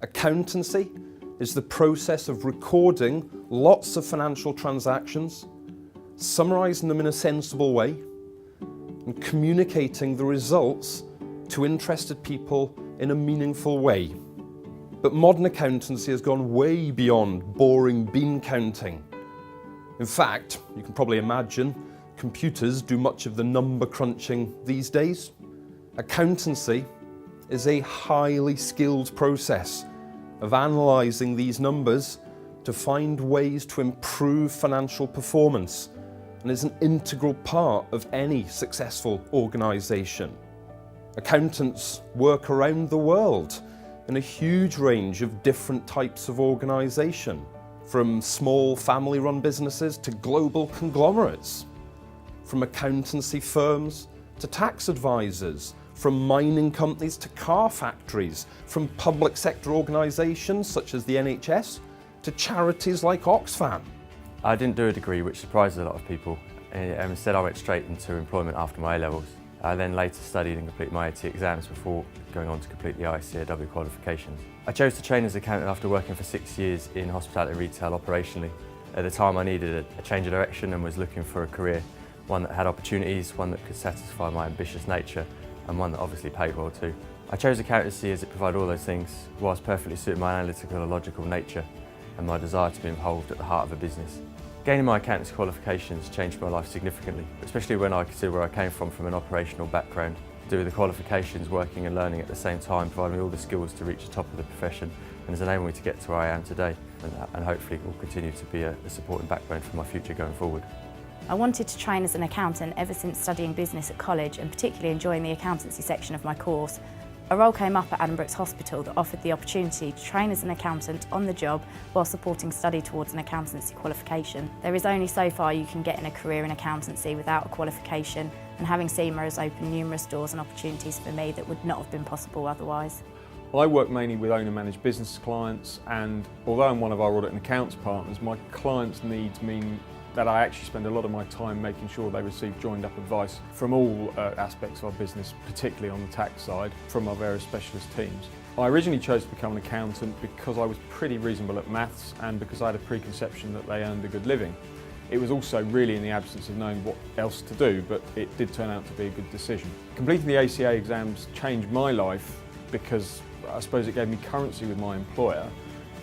Accountancy is the process of recording lots of financial transactions, summarising them in a sensible way, and communicating the results to interested people in a meaningful way. But modern accountancy has gone way beyond boring bean counting. In fact, you can probably imagine, computers do much of the number crunching these days. Accountancy is a highly skilled process of analysing these numbers to find ways to improve financial performance, and is an integral part of any successful organisation. Accountants work around the world in a huge range of different types of organisation, from small family-run businesses to global conglomerates, from accountancy firms to tax advisors, from mining companies to car factories, from public sector organisations such as the NHS to charities like Oxfam. I didn't do a degree, which surprised a lot of people. Instead, I went straight into employment after my A-levels. I then later studied and completed my AT exams before going on to complete the ICAW qualifications. I chose to train as an accountant after working for 6 years in hospitality retail operationally. At the time, I needed a change of direction and was looking for a career, one that had opportunities, one that could satisfy my ambitious nature, and one that obviously paid well too. I chose accountancy as it provided all those things, whilst perfectly suited my analytical and logical nature and my desire to be involved at the heart of a business. Gaining my accountancy qualifications changed my life significantly, especially when I consider where I came from an operational background. Doing the qualifications, working and learning at the same time provided me all the skills to reach the top of the profession and has enabled me to get to where I am today, and hopefully will continue to be a supporting backbone for my future going forward. I wanted to train as an accountant ever since studying business at college and particularly enjoying the accountancy section of my course. A role came up at Addenbrooke's Hospital that offered the opportunity to train as an accountant on the job while supporting study towards an accountancy qualification. There is only so far you can get in a career in accountancy without a qualification, and having CIMA has opened numerous doors and opportunities for me that would not have been possible otherwise. I work mainly with owner-managed business clients, and although I'm one of our audit and accounts partners, my clients' needs mean that I actually spend a lot of my time making sure they receive joined-up advice from all aspects of our business, particularly on the tax side, from our various specialist teams. I originally chose to become an accountant because I was pretty reasonable at maths and because I had a preconception that they earned a good living. It was also really in the absence of knowing what else to do, but it did turn out to be a good decision. Completing the ACA exams changed my life because I suppose it gave me currency with my employer.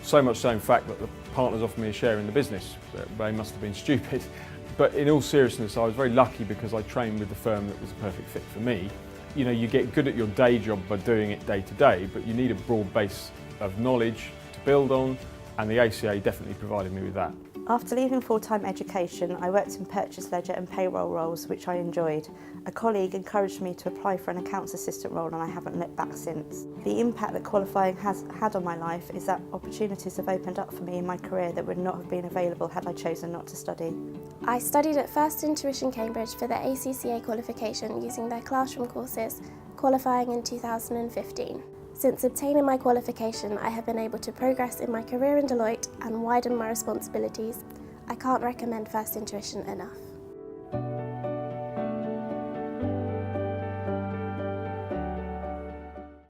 So much so, in fact, that the partners offered me a share in the business. They must have been stupid. But in all seriousness, I was very lucky because I trained with the firm that was a perfect fit for me. You know, you get good at your day job by doing it day to day, but you need a broad base of knowledge to build on, and the ACA definitely provided me with that. After leaving full-time education, I worked in purchase ledger and payroll roles, which I enjoyed. A colleague encouraged me to apply for an accounts assistant role, and I haven't looked back since. The impact that qualifying has had on my life is that opportunities have opened up for me in my career that would not have been available had I chosen not to study. I studied at First Intuition Cambridge for the ACCA qualification using their classroom courses, qualifying in 2015. Since obtaining my qualification, I have been able to progress in my career in Deloitte and widen my responsibilities. I can't recommend First Intuition enough.